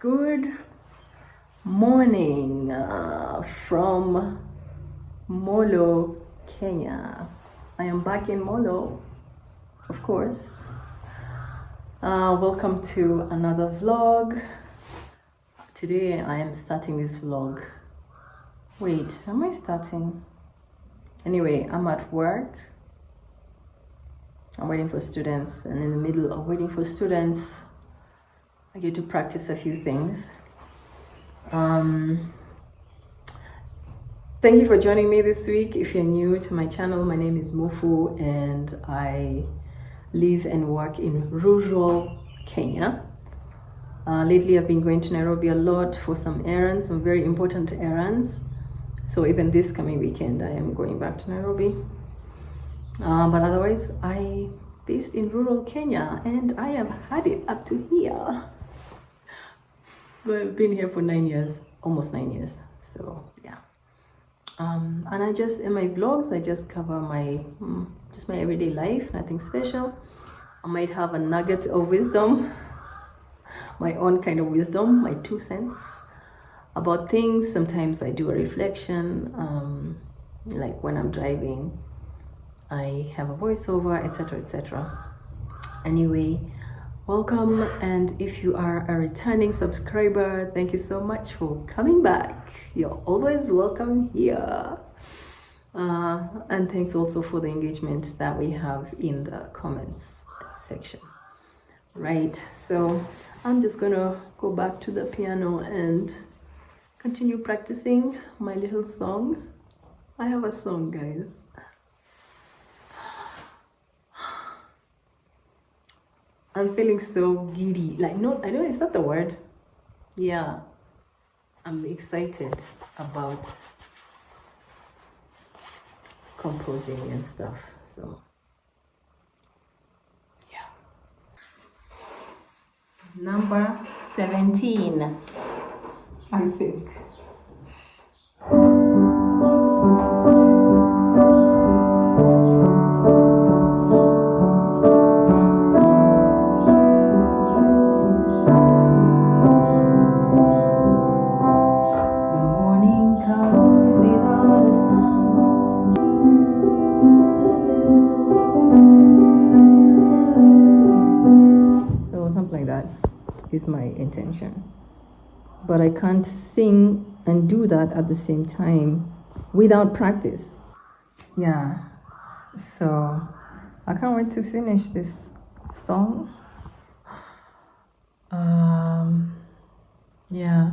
Good morning from Molo, Kenya. I am back in Molo, of course. Welcome to another vlog. Today I am starting this vlog. Wait, am I starting? Anyway, I'm at work. I'm waiting for students, and in the middle of waiting for students, I get to practice a few things. Thank you for joining me this week. If you're new to my channel, my name is Mofu and I live and work in rural Kenya. Lately I've been going to Nairobi a lot for some errands, some very important errands. So even this coming weekend I am going back to Nairobi. But otherwise I'm based in rural Kenya and I have had it up to here. I've been here for 9 years, almost 9 years. So yeah. And I just, in my vlogs, I just cover my just my everyday life, nothing special. I might have a nugget of wisdom, my own kind of wisdom, my 2 cents about things. Sometimes I do a reflection, like when I'm driving, I have a voiceover, etc., etc. Anyway, welcome, and if you are a returning subscriber, thank you so much for coming back. You're always welcome here. And thanks also for the engagement that we have in the comments section. Right, so I'm just gonna go back to the piano and continue practicing my little song. I have a song, guys. I'm feeling so giddy. Like, no, I don't, is that the word? Yeah, I'm excited about composing and stuff. So, yeah. Number 17, I think. Is my intention, but I can't sing and do that at the same time without practice. Yeah, so I can't wait to finish this song. Yeah,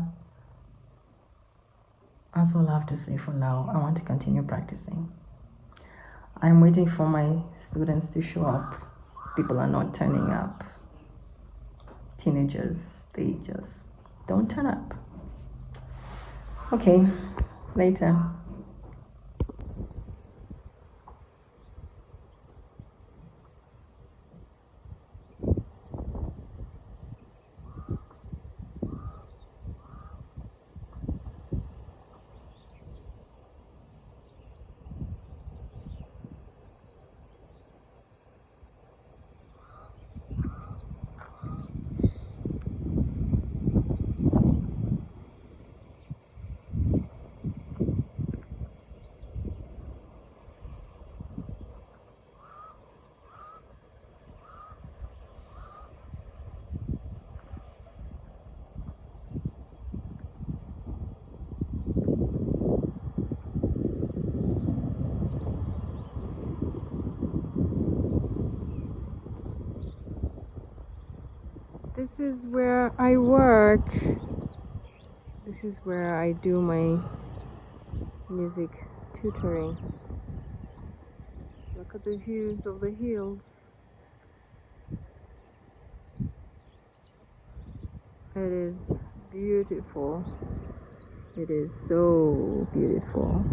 that's all I have to say for now. I want to continue practicing. I'm waiting for my students to show up. People are not turning up. Teenagers, they just don't turn up. Okay, later. This is where I work. This is where I do my music tutoring. Look at the views of the hills. It is beautiful. It is so beautiful.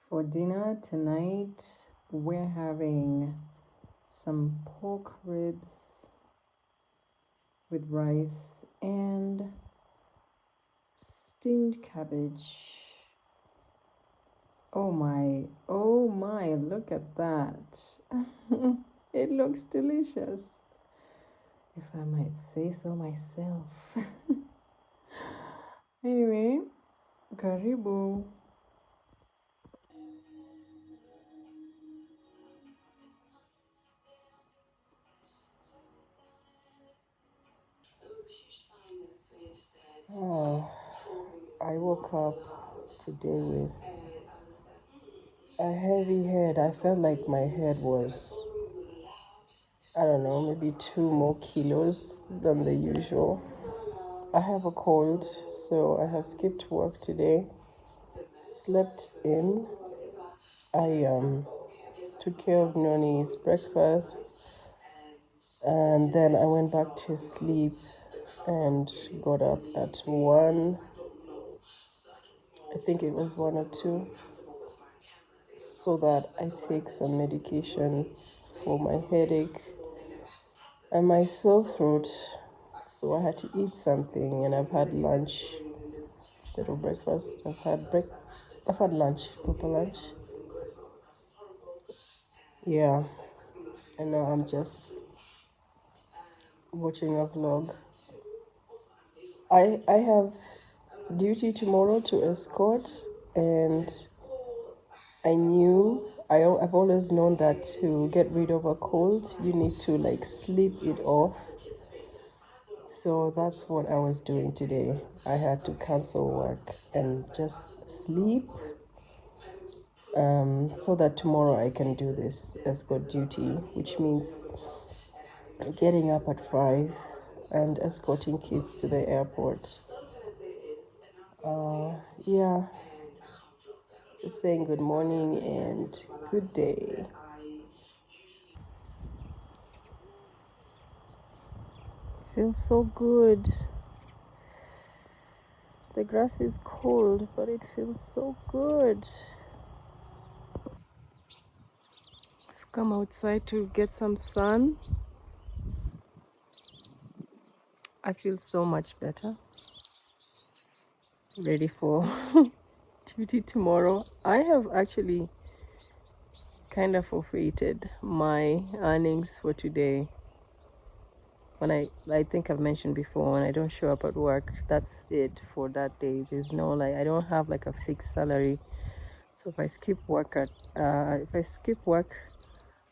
For dinner tonight, we're having some pork ribs with rice and steamed cabbage. Oh my, look at that. It looks delicious. if I might say so myself. Anyway, karibu. Oh, I woke up today with a heavy head. I felt like my head was, I don't know, maybe 2 more kilos than the usual. I have a cold, so I have skipped work today. Slept in. I took care of Noni's breakfast, and then I went back to sleep and got up at 1. I think it was 1 or 2, so that I take some medication for my headache and my sore throat. So I had to eat something, and I've had lunch instead of breakfast. I've had lunch, proper lunch. Yeah, and now I'm just watching a vlog. I have duty tomorrow to escort, and I've always known that to get rid of a cold, you need to like sleep it off. So that's what I was doing today. I had to cancel work and just sleep, so that tomorrow I can do this escort duty, which means getting up at 5 and escorting kids to the airport. Yeah, just saying good morning and good day. Feels so good. The grass is cold, but it feels so good. I've come outside to get some sun. I feel so much better. Ready for duty tomorrow. I have actually kind of forfeited my earnings for today. When I think I've mentioned before, when I don't show up at work, that's it for that day. There's no like, I don't have like a fixed salary. So if I skip work,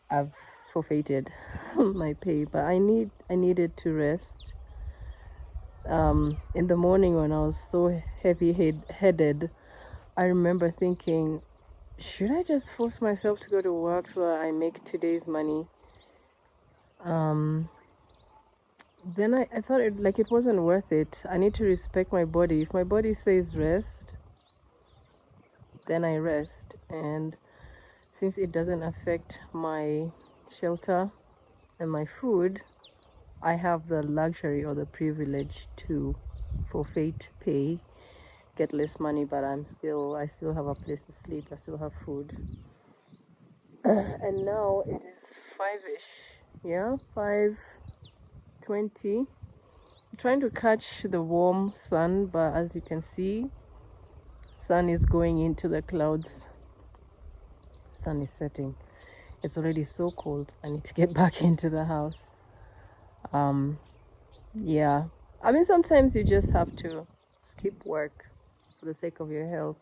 I've forfeited my pay. But I needed to rest. In the morning when I was so headed, I remember thinking, should I just force myself to go to work so that I make today's money? Then I thought it wasn't worth it. I need to respect my body. If my body says rest, then I rest. And since it doesn't affect my shelter and my food, I have the luxury or the privilege to forfeit pay, get less money, but I still have a place to sleep. I still have food. And now it is 5ish. Yeah, 5:20. I'm trying to catch the warm sun, but as you can see, sun is going into the clouds. Sun is setting. It's already so cold. I need to get back into the house. Yeah. I mean, sometimes you just have to skip work for the sake of your health,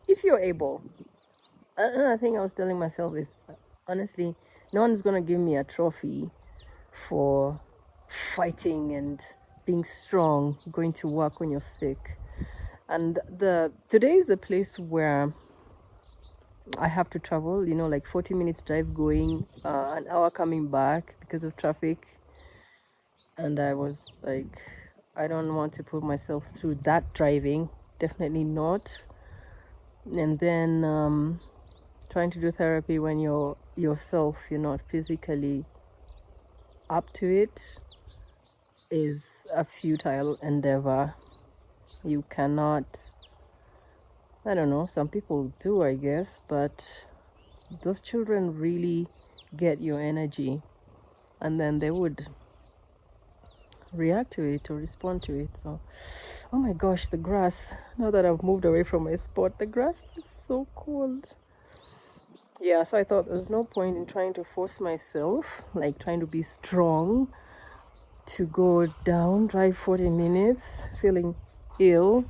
if you're able. Another thing I was telling myself is, honestly, no one is gonna give me a trophy for fighting and being strong, going to work when you're sick. And today is the place where I have to travel, like 40 minutes drive going, an hour coming back because of traffic. And I was like, I don't want to put myself through that driving, definitely not. And then trying to do therapy when you're not physically up to it, is a futile endeavor. You cannot, I don't know, some people do, I guess, but those children really get your energy, and then they would react to it or respond to it. So, oh my gosh, the grass, now that I've moved away from my spot, the grass is so cold. Yeah, so I thought there's no point in trying to force myself, like trying to be strong to go down, drive 40 minutes, feeling ill,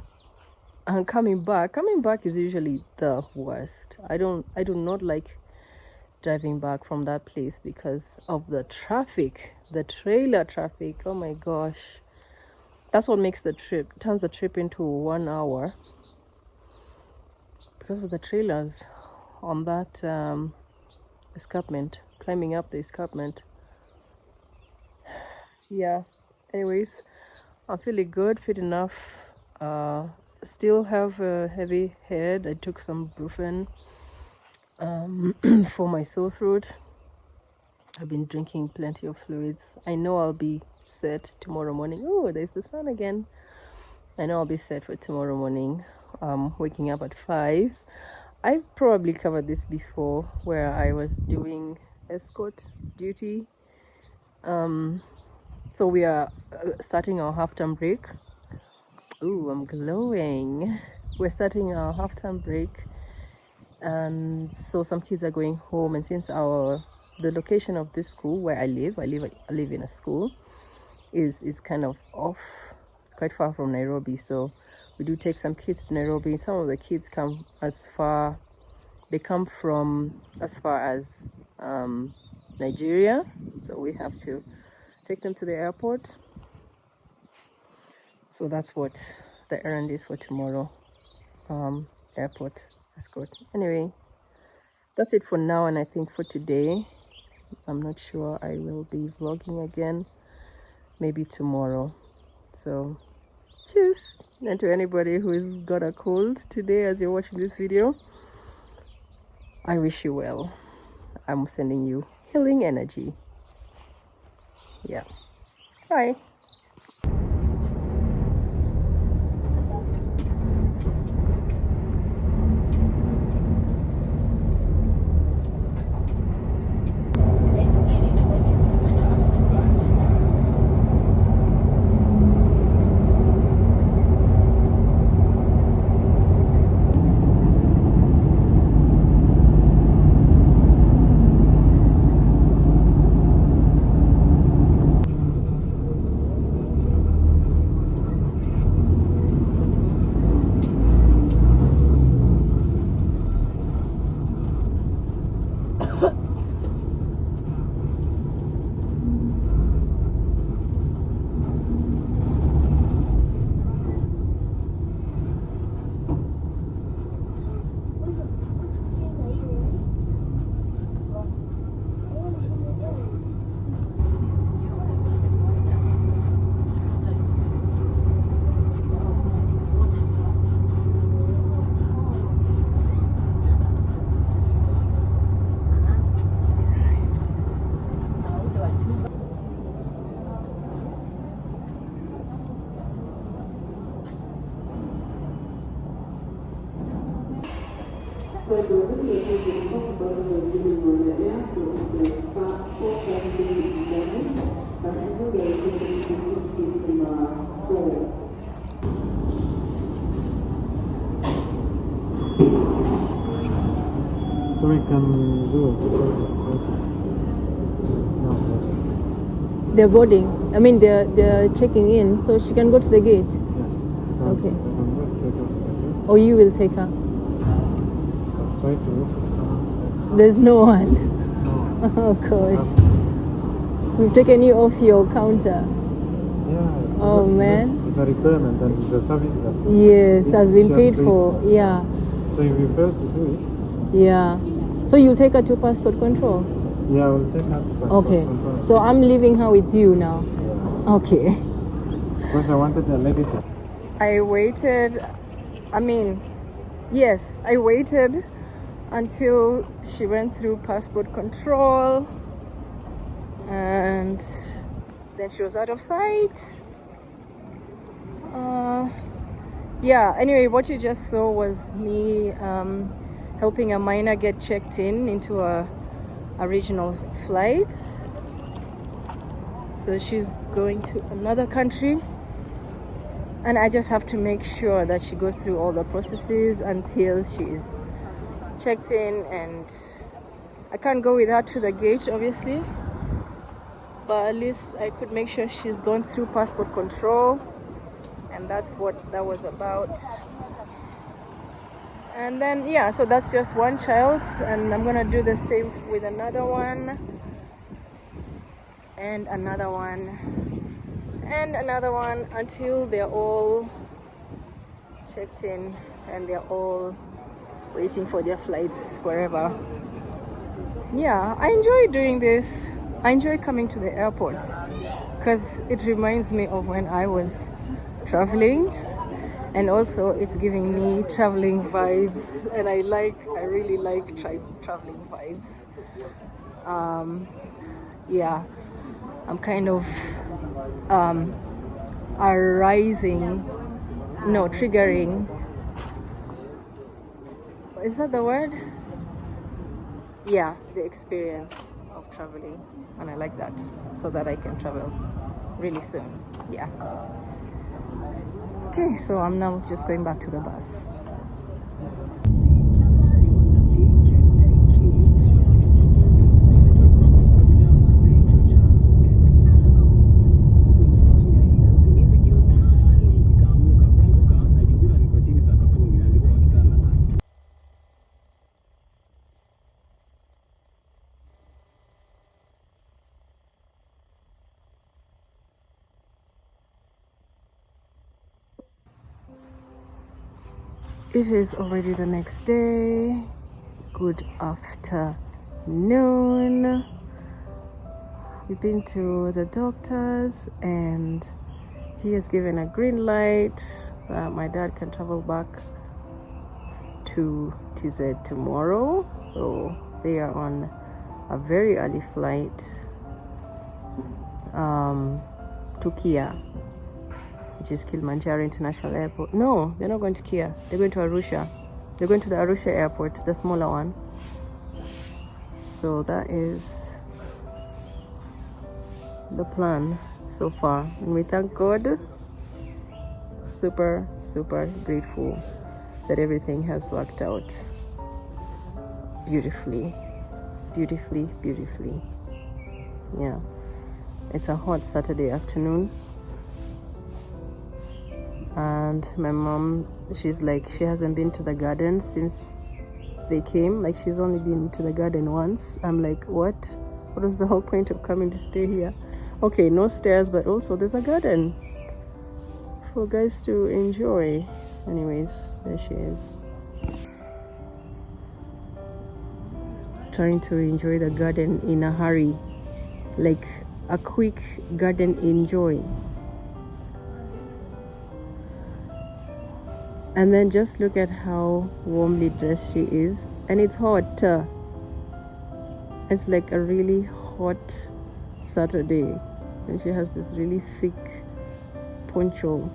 and coming back is usually the worst. I do not like driving back from that place because of the traffic, the trailer traffic. Oh my gosh, that's what makes the trip, turns the trip into 1 hour, because of the trailers on that escarpment, climbing up the escarpment. Yeah, anyways, I'm feeling good, fit enough. Still have a heavy head. I took some Brufen for my sore throat. I've been drinking plenty of fluids. I know I'll be set tomorrow morning. Oh, there's the sun again. I know I'll be set for tomorrow morning. Waking up at 5. I probably covered this before, where I was doing escort duty. So we are starting our half-term break. Ooh, I'm glowing. We're starting our half-term break, and so some kids are going home. And since the location of this school where I live in a school, is kind of off, quite far from Nairobi. So we do take some kids to Nairobi. Some of the kids come from as far as Nigeria, so we have to take them to the airport. So that's what the errand is for tomorrow. Airport escort. Anyway, that's it for now, and I think for today. I'm not sure I will be vlogging again, maybe tomorrow. So cheers. And to anybody who has got a cold today as you're watching this video, I wish you well. I'm sending you healing energy. Yeah. Bye. So we can do it. They're boarding. I mean, they're checking in, so she can go to the gate. Yeah. Okay. Or Or you will take her. so try to look for someone. There's no one. No. Oh gosh. We've taken you off your counter. Yeah. Oh man. It's a requirement and it's a service that. Yes, has been paid for. Yeah. So if you fail to do it. Yeah. So you'll take her to passport control? Yeah, we'll take her to passport Okay. control. So I'm leaving her with you now. Yeah. Okay. Because I wanted the lady to. I waited. I waited until she went through passport control, and then she was out of sight. Yeah, anyway, what you just saw was me helping a minor get checked into a regional flight. So she's going to another country, and I just have to make sure that she goes through all the processes until she is checked in, and I can't go with her to the gate, obviously. but at least I could make sure she's gone through passport control, and that's what that was about. And then yeah, so that's just one child, and I'm gonna do the same with another one, and another one, and another one, until they're all checked in and they're all waiting for their flights wherever. Yeah, I enjoy doing this. I enjoy coming to the airport because it reminds me of when I was traveling, and also it's giving me traveling vibes, and I really like traveling vibes. Yeah, I'm kind of triggering. Is that the word? Yeah, the experience of traveling, and I like that, so that I can travel really soon. Yeah. Okay, so I'm now just going back to the bus. It is already the next day. Good afternoon. We've been to the doctor's and he has given a green light that my dad can travel back to TZ tomorrow. So they are on a very early flight to Kia, which is Kilimanjaro International Airport. No, they're not going to Kia. They're going to Arusha. They're going to the Arusha airport, the smaller one. So that is the plan so far. And we thank God. Super, super grateful that everything has worked out beautifully. Beautifully, beautifully. Yeah. It's a hot Saturday afternoon. And my mom, she's like, she hasn't been to the garden since they came. Like, she's only been to the garden once. I'm like, what was the whole point of coming to stay here? Okay, no stairs, but also there's a garden for guys to enjoy. Anyways, there she is, trying to enjoy the garden in a hurry, like a quick garden enjoy. And then just look at how warmly dressed she is. And it's hot. It's like a really hot Saturday. And she has this really thick poncho.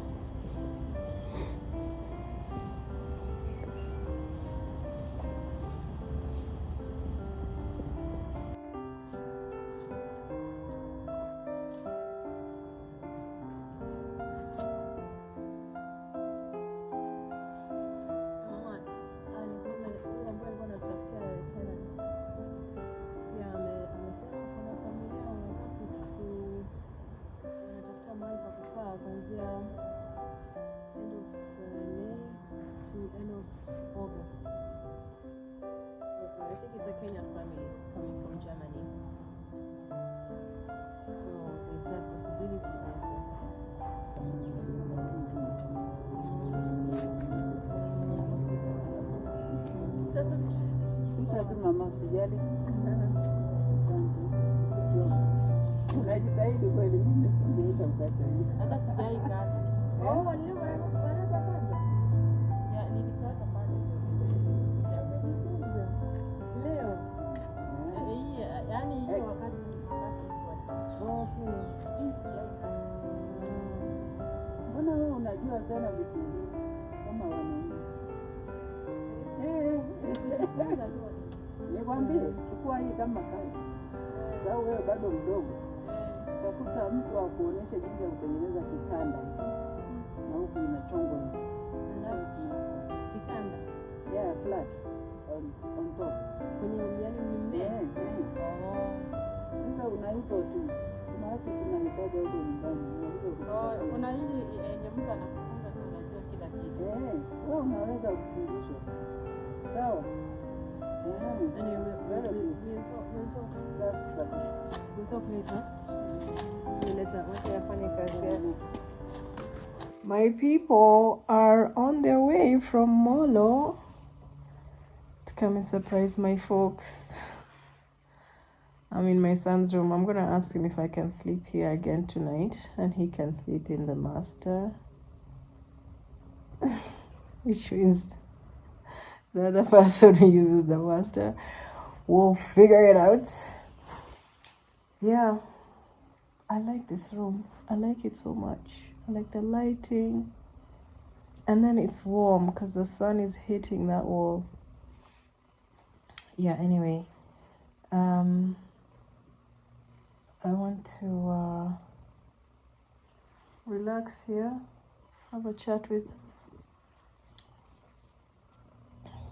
Mama usijali. Unajitahidi kweli, mimi singeita mkate. Hata sijaika. Oh, leo wanataka kwanza. Ya nilikata pale. Leo. Yaani hiyo wakati okay. Mbona wewe unajua sana vitu kama wanaume? Nikwambie, chukua hii kama kazi. Sababu wewe bado mdogo. Utakuta mtu akuoneshe jinsi ya kutengeneza kitanda. Na huku inachongwa hivi. Kitanda? Yeah, flat. On top. Kwenye yani mmea? Sasa unaitwa tu. ambacho tunahitaji huko nyumbani. Kuna hili yenye mtu anakufunga tu unajua kila kitu. Wewe unaweza kufundishwa. Sawa? Anyway, we'll talk later. My people are on their way from Molo to come and surprise my folks. I'm in my son's room. I'm gonna ask him if I can sleep here again tonight, and he can sleep in the master, which means the other person who uses the master will figure it out. Yeah, I like this room. I like it so much. I like the lighting, and then it's warm because the sun is hitting that wall. Yeah, anyway, I want to relax here, have a chat with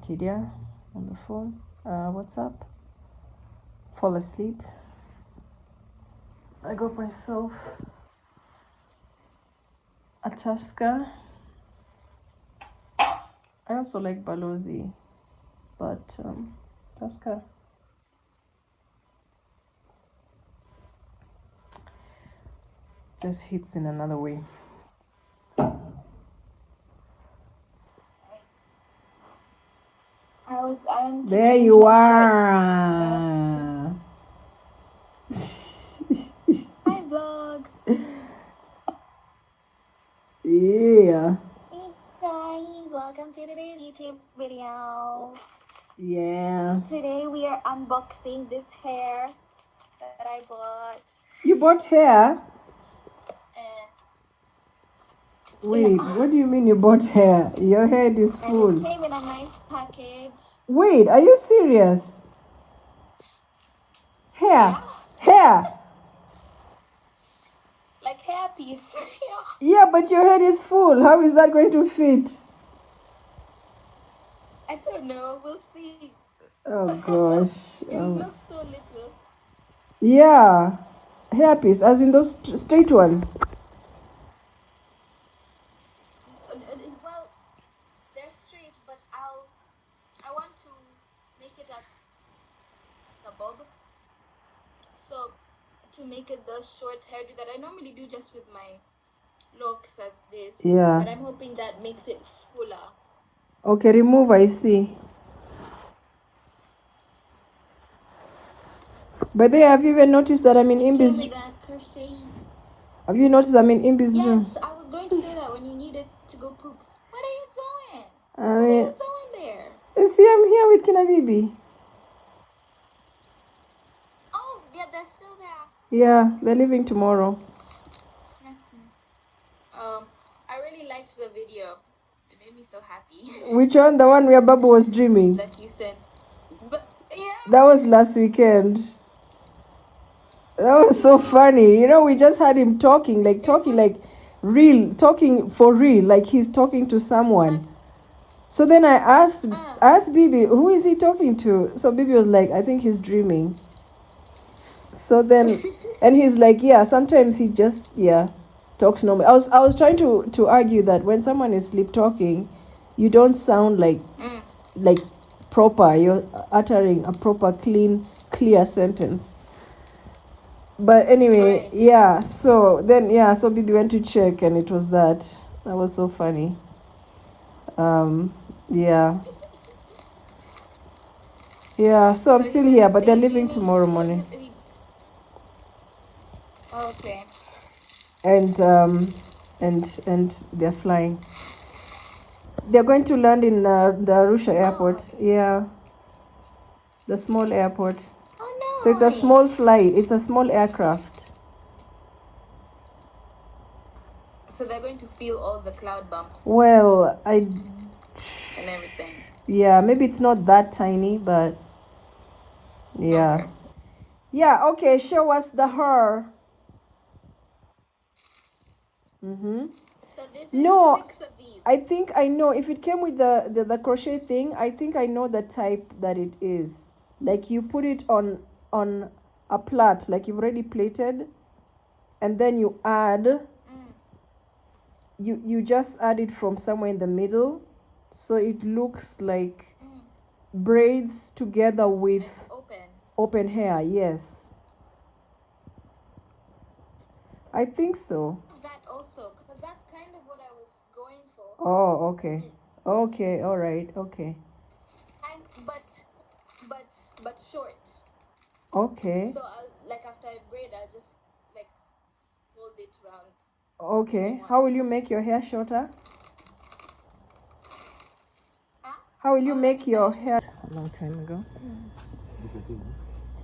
Kidia on the phone, WhatsApp, fall asleep. I got myself a Tusker. I also like Balozi, but Tusker. Just hits in another way. There you are. Hi vlog. Yeah. Hey guys, welcome to today's YouTube video. Yeah. Today we are unboxing this hair that I bought. You bought hair? And Wait, what do you mean you bought hair? Your head is full. it came in a nice package. Wait, are you serious? Hair? Yeah. Hair? Like hairpiece. Yeah, but your head is full. How is that going to fit? I don't know, we'll see. Oh gosh. It looks so little. Yeah. Hairpiece, as in those straight ones. Well, they're straight, but I want to make it a bob. So to make it the short hairdo that I normally do just with my locks as this. Yeah. But I'm hoping that makes it fuller. Okay, remove, I see. But there, have you even noticed that I'm in Imbi's? Have you noticed I'm in Imbi's room? Yes, I was going to say that when you needed to go poop. What are you doing? I What are mean, you doing there? see, I'm here with Kinabibi. Oh, yeah, they're still there. Yeah, they're leaving tomorrow. I really liked the video. It made me so happy. Which one? The one where Babu was dreaming? That you sent. But yeah. That was last weekend. That was so funny. You know, we just had him talking like real, talking for real, like he's talking to someone. So then I asked Bibi, who is he talking to? So Bibi was like, I think he's dreaming. So then, and he's like, yeah, sometimes he just, talks normal. I was trying to argue that when someone is sleep talking, you don't sound like proper. You're uttering a proper, clear sentence. But anyway, Right. yeah. So then, so Bibi went to check, and it was that. That was so funny. Yeah. So I'm still here, but they're leaving tomorrow morning. Okay. And they're flying. They're going to land in the Arusha airport. Yeah. The small airport. Oh no. So it's a small flight. It's a small aircraft. So they're going to feel all the cloud bumps Well, and everything. yeah, maybe it's not that tiny, but yeah. Okay. Yeah, okay, show us the her. Mm-hmm. So this is No, 6 of these. I think I know. If it came with the crochet thing, I think I know the type that it is. Like you put it on a plait, like you've already plaited, and then you add, Mm. you just add it from somewhere in the middle, so it looks like Mm. braids together with Like open. open hair. Yes, I think so. That also, because that's kind of what I was going for. Oh, okay. Okay, all right. Okay. And but short. Okay. So I'll, like, after I braid, I'll just like fold it round. Okay. How will you make your hair shorter? Huh? How will you Oh, let make me your finish. hair? A long time ago.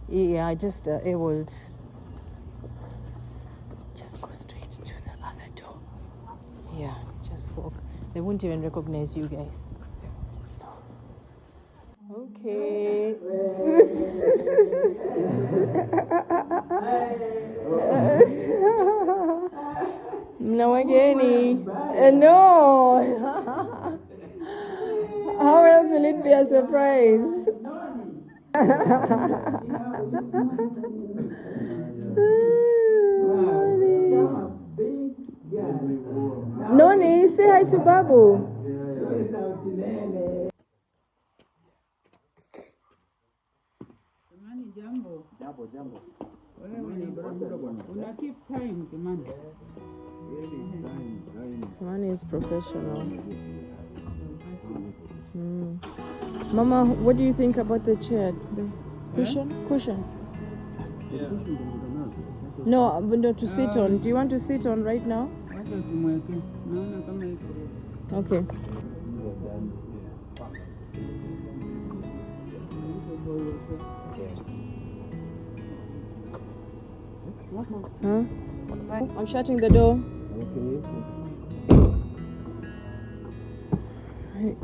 Yeah, I just it would just go straight to the other door. Yeah, just walk. They won't even recognize you guys. Okay. No wageni. No. How else will it be a surprise? Noni, say hi to Babu. Jamani, jambo. Jambo. Una keep time, jamani. Mani is professional. Mama, what do you think about the chair? The cushion? Cushion. No, but no, to sit on. Do you want to sit on right now? Wacha tumweke. Naona kama iko. Okay. Huh? I'm shutting the door. Okay.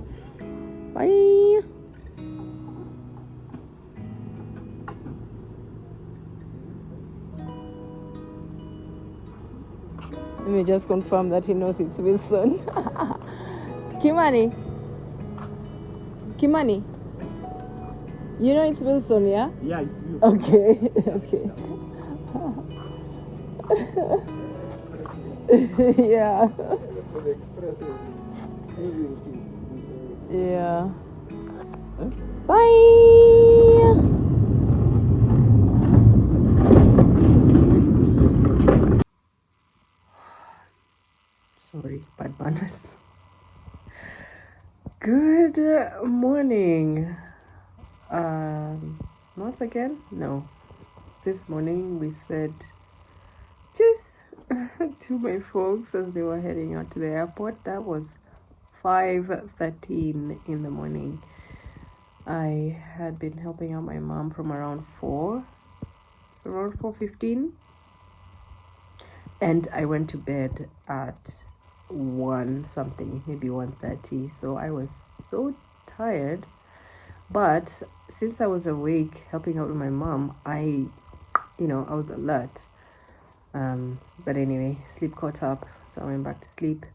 Bye. Let me just confirm that he knows it's Wilson. Kimani. Kimani. You know it's Wilson, yeah? Yeah, it's you. Okay. Okay. Yeah. Yeah. Bye. Sorry, bad manners. Good morning. Once again, no. This morning we said just to my folks as they were heading out to the airport. That was 5:13 in the morning. I had been helping out my mom from around 4:15, and I went to bed at 1 something, maybe 1:30. So I was so tired, but since I was awake helping out with my mom, I was alert. But anyway, sleep caught up, so I went back to sleep.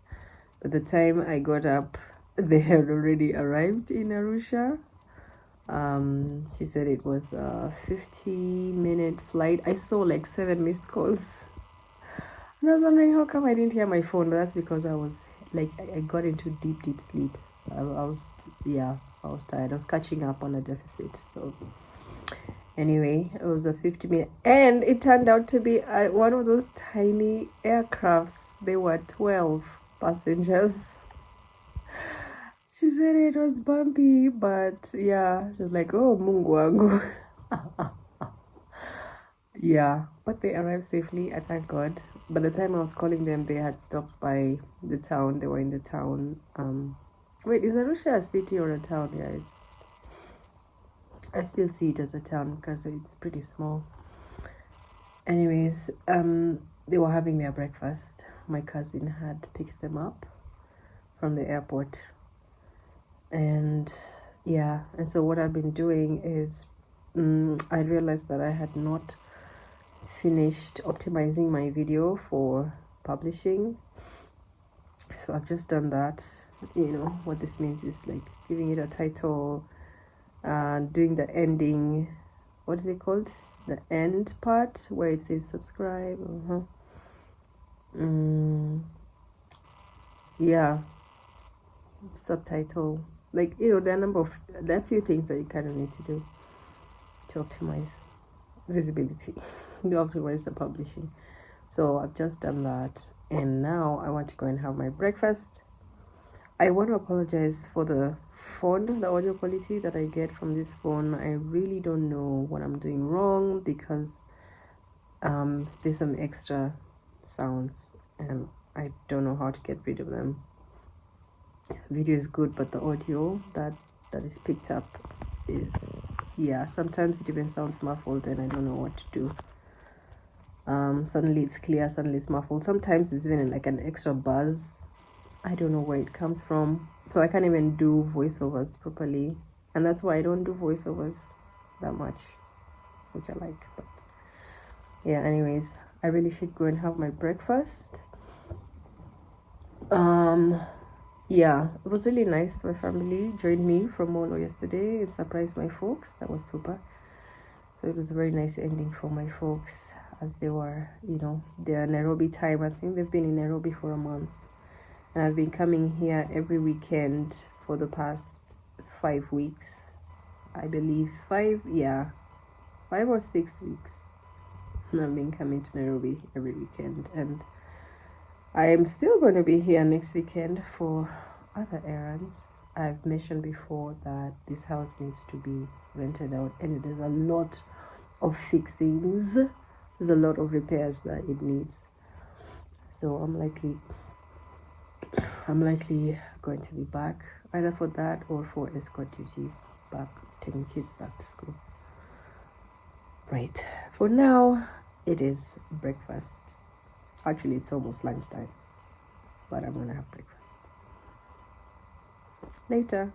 By the time I got up, they had already arrived in Arusha. She said it was a 50-minute flight. I saw like 7 missed calls, and I was wondering how come I didn't hear my phone. But that's because I was like, I got into deep sleep. I was tired. I was catching up on a deficit. So anyway, it was a 50-minute, and it turned out to be one of those tiny aircrafts. There were 12 passengers. She said it was bumpy, but yeah, she was like, oh, Mungu wangu. Yeah, but they arrived safely, I thank God. By the time I was calling them, they had stopped by the town. They were in the town. Wait, is Arusha a city or a town, guys? I still see it as a town because it's pretty small. Anyways, they were having their breakfast. My cousin had picked them up from the airport. And yeah, and so what I've been doing is I realized that I had not finished optimizing my video for publishing. So I've just done that. What this means is like giving it a title, doing the ending, what is it called? The end part where it says subscribe. yeah, subtitle. Like, there are a few things that you kind of need to do to optimize visibility, to optimize the publishing. So I've just done that, and now I want to go and have my breakfast. I want to apologize for the phone, the audio quality that I get from this phone. I really don't know what I'm doing wrong, because there's some extra sounds and I don't know how to get rid of them. Video is good, but the audio that is picked up is, yeah, sometimes it even sounds muffled and I don't know what to do. Suddenly it's clear, suddenly it's muffled. Sometimes there's even like an extra buzz. I don't know where it comes from, so I can't even do voiceovers properly, and that's why I don't do voiceovers that much, which I like. But yeah, anyways, I really should go and have my breakfast. Yeah, it was really nice. My family joined me from Molo yesterday and surprised my folks. That was super. So it was a very nice ending for my folks, as they were, their Nairobi time. I think they've been in Nairobi for a month. And I've been coming here every weekend for the past 5 weeks. I believe 5 or 6 weeks. And I've been coming to Nairobi every weekend. And I am still going to be here next weekend for other errands. I've mentioned before that this house needs to be rented out, and there's a lot of fixings. There's a lot of repairs that it needs. So I'm likely going to be back either for that or for escort duty, back taking kids back to school. Right. For now, it is breakfast. Actually, it's almost lunchtime, but I'm gonna have breakfast later.